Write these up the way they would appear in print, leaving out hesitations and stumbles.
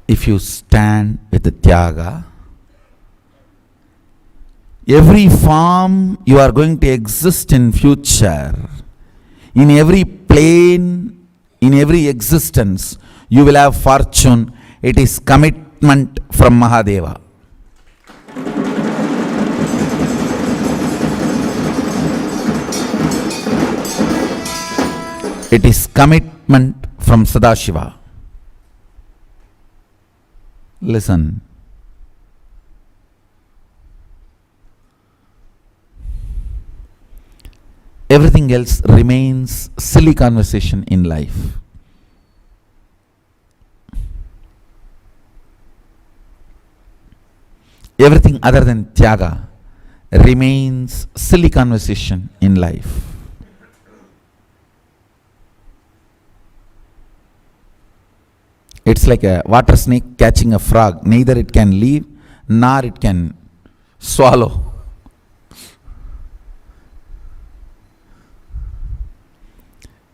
if you stand with the Tyaga, every form you are going to exist in future, in every plane, in every existence, you will have fortune. It is commitment from Mahadeva. It is commitment from Sadashiva. Listen. Everything else remains silly conversation in life. Everything other than Tyaga remains silly conversation in life. It's like a water snake catching a frog. Neither it can leave, nor it can swallow.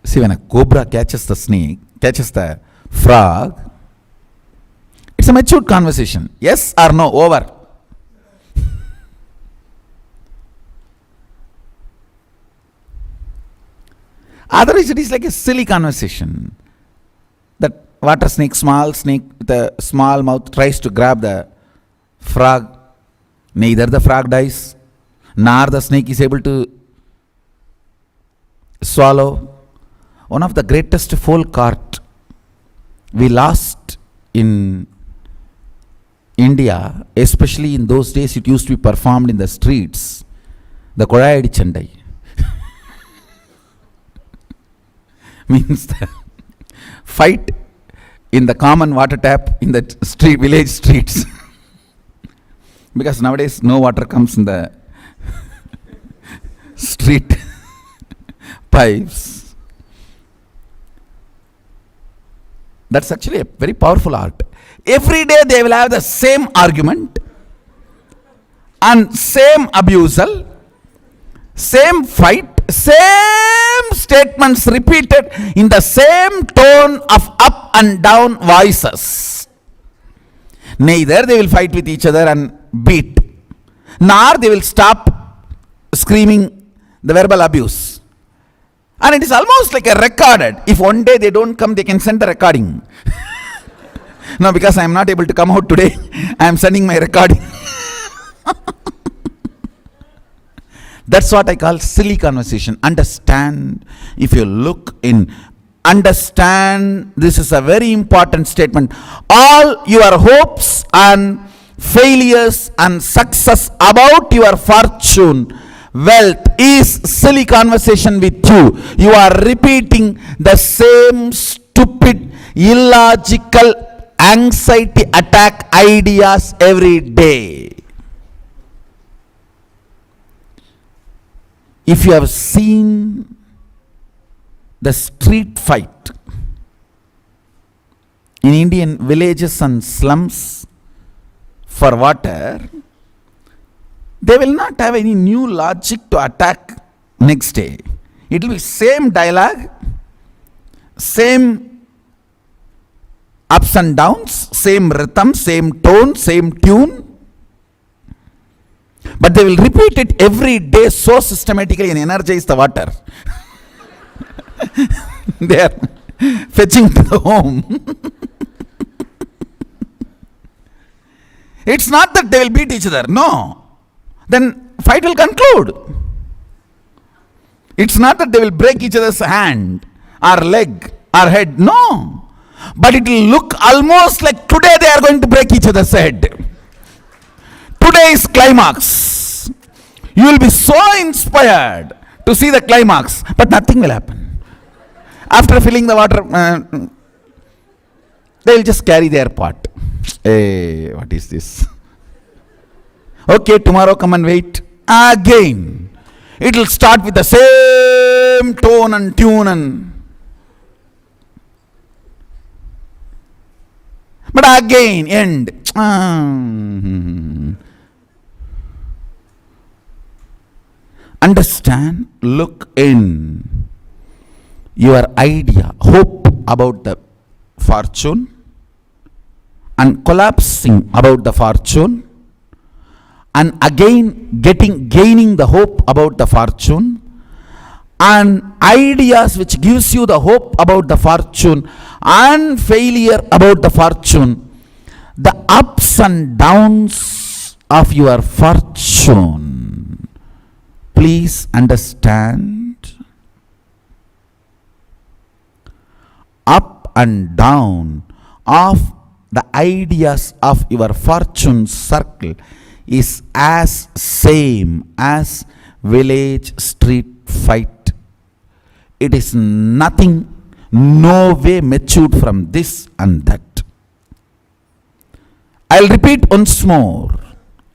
See, when a cobra catches the frog, it's a matured conversation. Yes or no, over. Otherwise, it is like a silly conversation. That water snake, small snake with a small mouth tries to grab the frog. Neither the frog dies, nor the snake is able to swallow. One of the greatest folk art we lost in India, especially in those days, it used to be performed in the streets, the Kodayadi Chandai. Means the fight in the common water tap in the street, village streets. Because nowadays no water comes in the street pipes. That's actually a very powerful art. Every day they will have the same argument and same abusal, same fight, same statements repeated in the same tone of up and down voices. Neither they will fight with each other and beat, nor they will stop screaming the verbal abuse. And it is almost like a recorded. If one day they don't come, they can send the recording. No, because I am not able to come out today, I am sending my recording. That's what I call silly conversation. Understand, if you look in, understand, this is a very important statement. All your hopes and failures and success about your fortune, wealth is silly conversation with you. You are repeating the same stupid, illogical, anxiety attack ideas every day. If you have seen the street fight in Indian villages and slums for water, they will not have any new logic to attack next day. It will be same dialogue, same ups and downs, same rhythm, same tone, same tune. But they will repeat it every day so systematically and energize the water. They are fetching to the home. It's not that they will beat each other. No. Then fight will conclude. It's not that they will break each other's hand or leg or head. No. But it will look almost like today they are going to break each other's head. Today is climax. You will be so inspired to see the climax, but nothing will happen. After filling the water, they will just carry their pot. Hey, what is this? Okay, tomorrow come and wait. Again. It will start with the same tone and tune and... But again, end. Understand, look in. Your idea, hope about the fortune and collapsing about the fortune, and again gaining the hope about the fortune, and ideas which gives you the hope about the fortune and failure about the fortune, the ups and downs of your fortune. Please understand, up and down of the ideas of your fortune circle is as same as village street fight. It is nothing, no way matured from this and that. I'll repeat once more.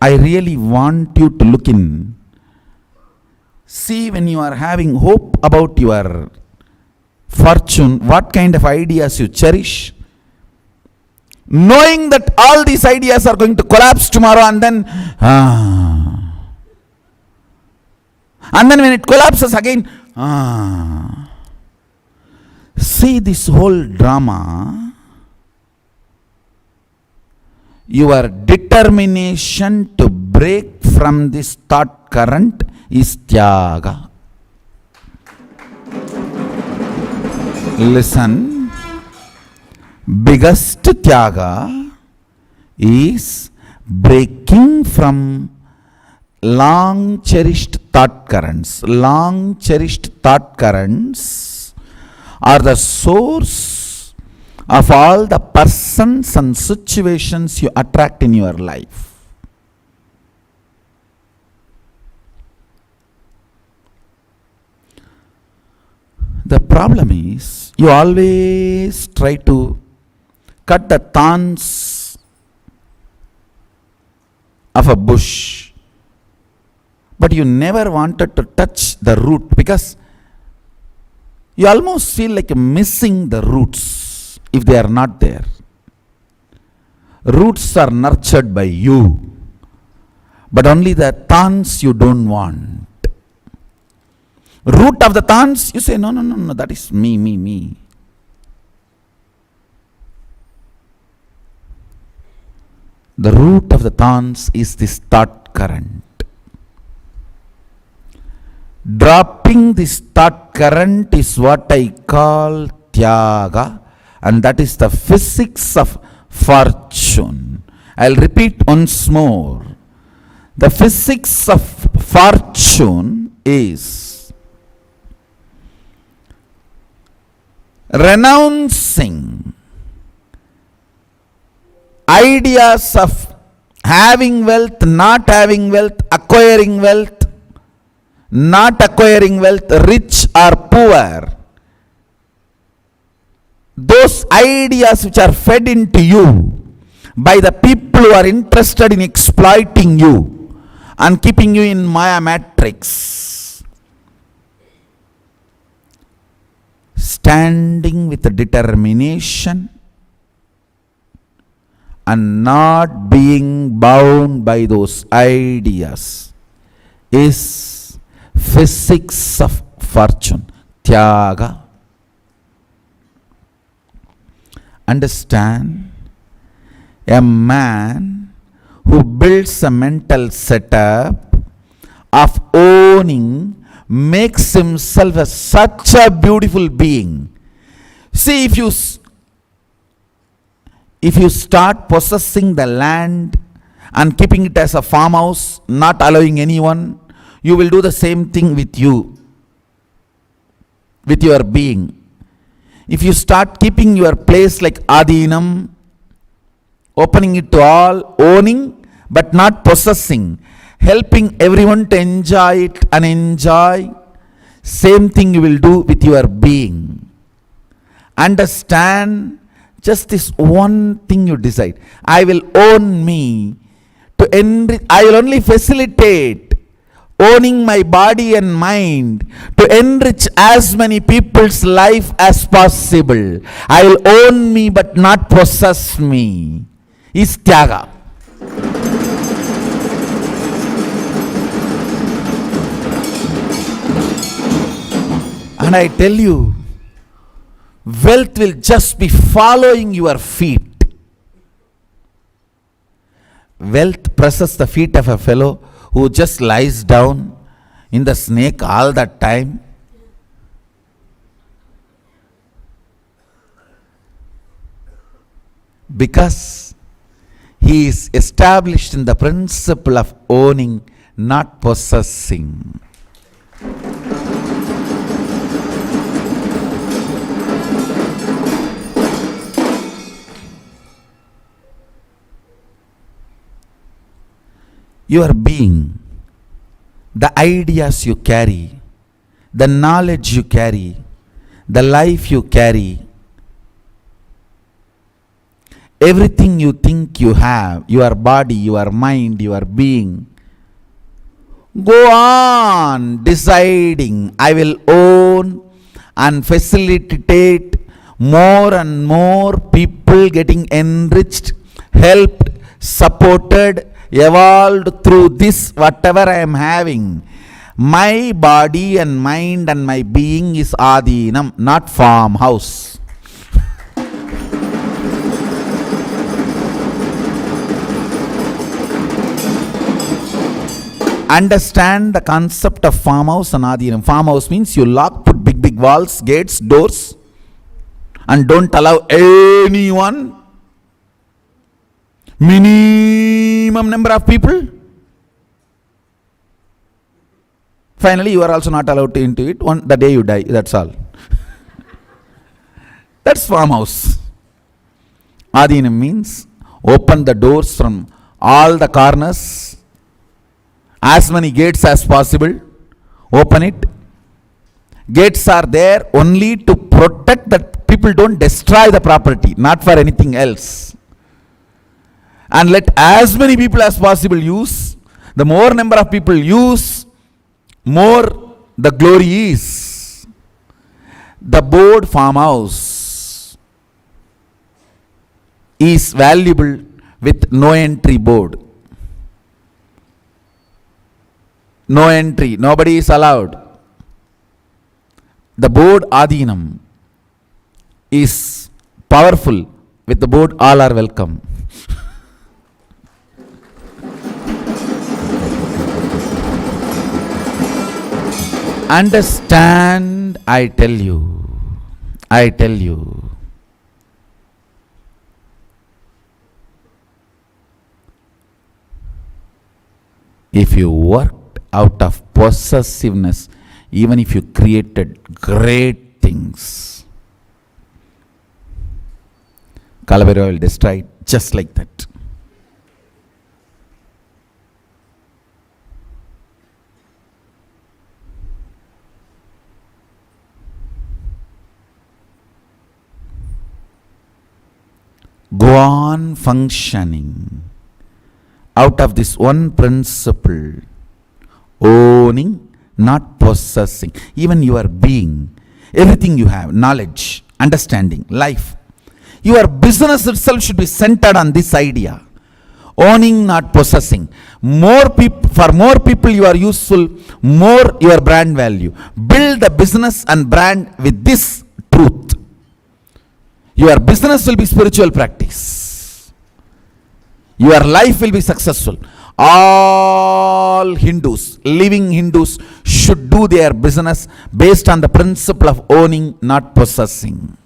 I really want you to look in. See, when you are having hope about your fortune, what kind of ideas you cherish, knowing that all these ideas are going to collapse tomorrow, and then when it collapses again, see this whole drama. Your determination to break from this thought current is tyaga. Listen, biggest tyaga is breaking from long cherished thought currents. Long cherished thought currents are the source of all the persons and situations you attract in your life. The problem is, you always try to cut the thorns of a bush, but you never wanted to touch the root, because you almost feel like missing the roots if they are not there. Roots are nurtured by you, but only the thorns you don't want. Root of the thorns, you say, no, that is me. The root of the thorns is this thought current. Dropping this thought current is what I call tyaga, and that is the physics of fortune. I'll repeat once more. The physics of fortune is renouncing ideas of having wealth, not having wealth, acquiring wealth, not acquiring wealth, rich or poor. Those ideas which are fed into you by the people who are interested in exploiting you and keeping you in Maya matrix. Standing with determination and not being bound by those ideas is physics of fortune, tyaga. Understand, a man who builds a mental setup of owning makes himself such a beautiful being. See, if you start possessing the land and keeping it as a farmhouse, not allowing anyone, you will do the same thing with you, with your being. If you start keeping your place like Adinam, opening it to all, owning but not possessing, helping everyone to enjoy it and enjoy, same thing you will do with your being. Understand, just this one thing you decide. I will own me to enrich. I will only facilitate owning my body and mind to enrich as many people's life as possible. I will own me but not possess me. Is tyaga. And I tell you, wealth will just be following your feet. wealth presses the feet of a fellow who just lies down in the snake all that time. Because he is established in the principle of owning, not possessing. Your being, the ideas you carry, the knowledge you carry, the life you carry, everything you think you have, your body, your mind, your being, go on deciding, I will own and facilitate more and more people getting enriched, helped, supported, evolved through this whatever I am having. My body and mind and my being is Adhinam, not farmhouse. Understand the concept of farmhouse and Adhinam. Farmhouse means you lock, put big walls, gates, doors, and don't allow anyone, minimum number of people. Finally, you are also not allowed into it the day you die. That's all. That's farmhouse. Adhinam means open the doors from all the corners, as many gates as possible. Open it. Gates are there only to protect that people don't destroy the property, not for anything else. And let as many people as possible use. The more number of people use, more the glory is. The board farmhouse is valuable with no entry board. No entry, nobody is allowed. The board Adhinam is powerful. With the board, all are welcome. Understand, I tell you. If you worked out of possessiveness, even if you created great things, Kalabhairava will destroy it just like that. Go on functioning out of this one principle, owning, not possessing. Even your being, everything you have, knowledge, understanding, life. Your business itself should be centered on this idea. Owning, not possessing. For more people you are useful, more your brand value. Build the business and brand with this truth. Your business will be spiritual practice. Your life will be successful. All Hindus, living Hindus, should do their business based on the principle of owning, not possessing.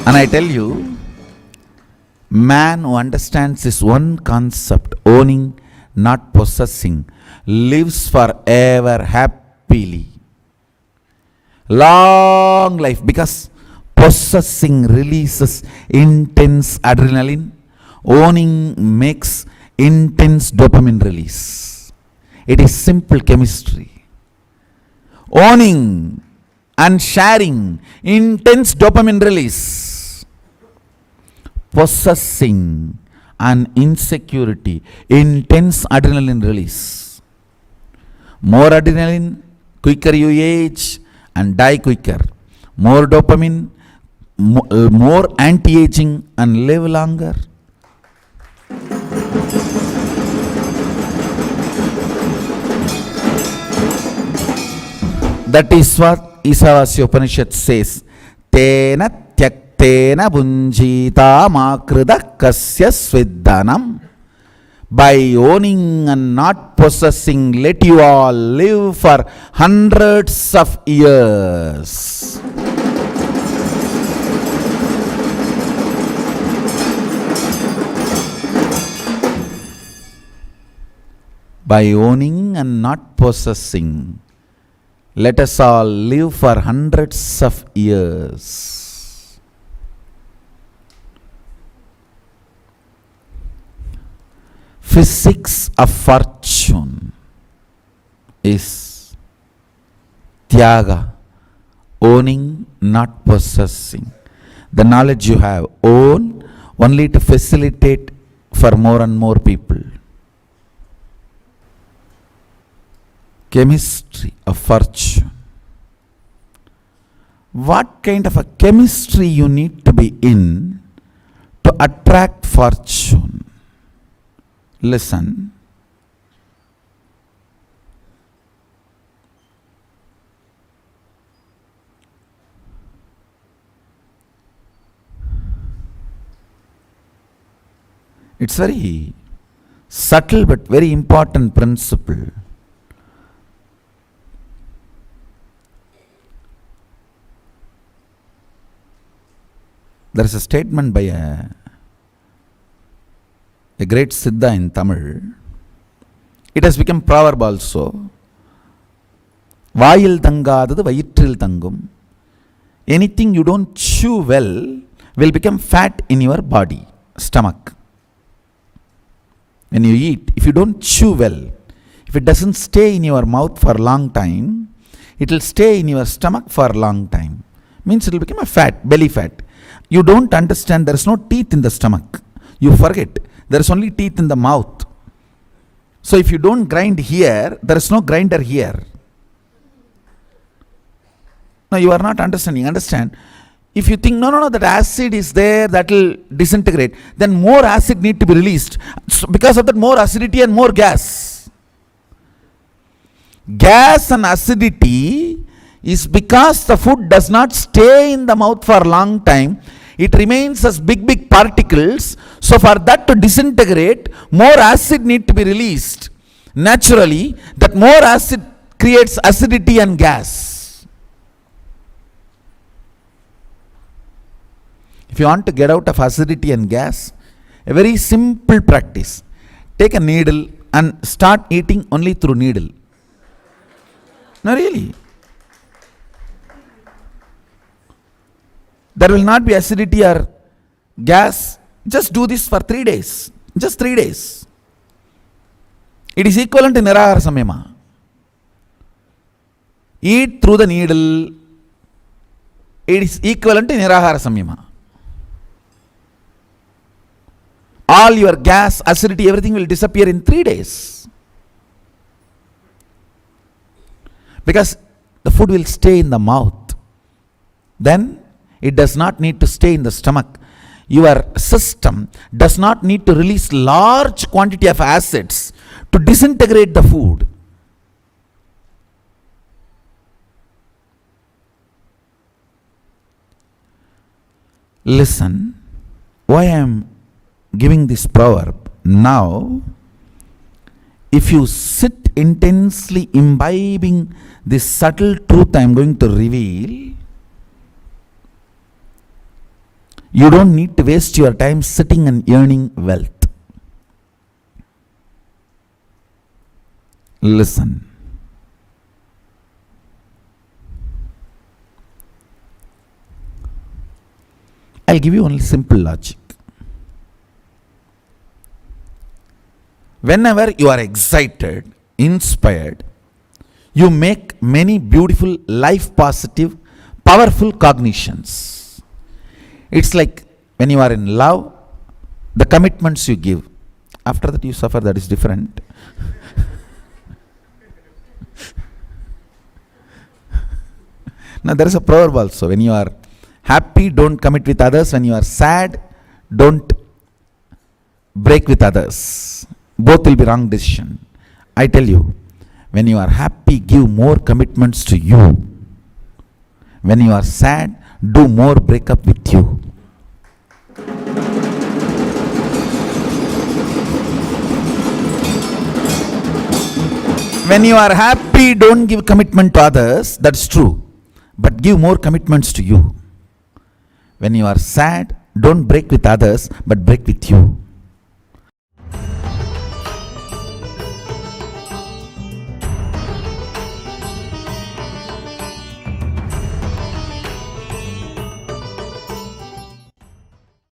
And I tell you, man who understands this one concept, owning, not possessing, lives forever happily. Long life, because possessing releases intense adrenaline, owning makes intense dopamine release. It is simple chemistry. Owning and sharing, intense dopamine release. Possessing and insecurity, intense adrenaline release. More adrenaline, quicker you age and die quicker. More dopamine, more anti-aging and live longer. That is what Isavasya Upanishad says. tena tyaktena bunjita makrida kasya sviddanam. By owning and not possessing, let you all live for hundreds of years. By owning and not possessing, let us all live for hundreds of years. Physics of fortune is tyaga, owning, not possessing. The knowledge you have, own only to facilitate for more and more people. Chemistry of fortune. What kind of a chemistry you need to be in to attract fortune? Listen. It's very subtle but very important principle. There is a statement by a great Siddha in Tamil. It has become proverb also. Vayil thangadadu vayittril thangum. Anything you don't chew well will become fat in your body, stomach. When you eat, if you don't chew well, if it doesn't stay in your mouth for a long time, it will stay in your stomach for a long time. Means it will become a fat, belly fat. You don't understand there is no teeth in the stomach. You forget. There is only teeth in the mouth. So if you don't grind here, there is no grinder here. No, you are not understanding. Understand? If you think, no, that acid is there, that will disintegrate, then more acid need to be released. So because of that, more acidity and more gas. Gas and acidity is because the food does not stay in the mouth for a long time. It remains as big particles. So for that to disintegrate, more acid need to be released. Naturally, that more acid creates acidity and gas. If you want to get out of acidity and gas, a very simple practice. Take a needle and start eating only through needle. No, really. There will not be acidity or gas. Just do this for 3 days. Just 3 days. It is equivalent to Nirahara Samyama. Eat through the needle. It is equivalent to Nirahara Samyama. All your gas, acidity, everything will disappear in 3 days. Because the food will stay in the mouth. Then it does not need to stay in the stomach. Your system does not need to release large quantity of acids to disintegrate the food. Listen, why I am giving this proverb now. If you sit intensely imbibing this subtle truth I am going to reveal, you don't need to waste your time sitting and earning wealth. Listen. I'll give you only simple logic. Whenever you are excited, inspired, you make many beautiful, life positive, powerful cognitions. It's like when you are in love, the commitments you give. After that you suffer, that is different. Now there is a proverb also. When you are happy, don't commit with others. When you are sad, don't break with others. Both will be wrong decision. I tell you, when you are happy, give more commitments to you. When you are sad, do more breakup with you. When you are happy, don't give commitment to others, that's true. But give more commitments to you. When you are sad, don't break with others, but break with you.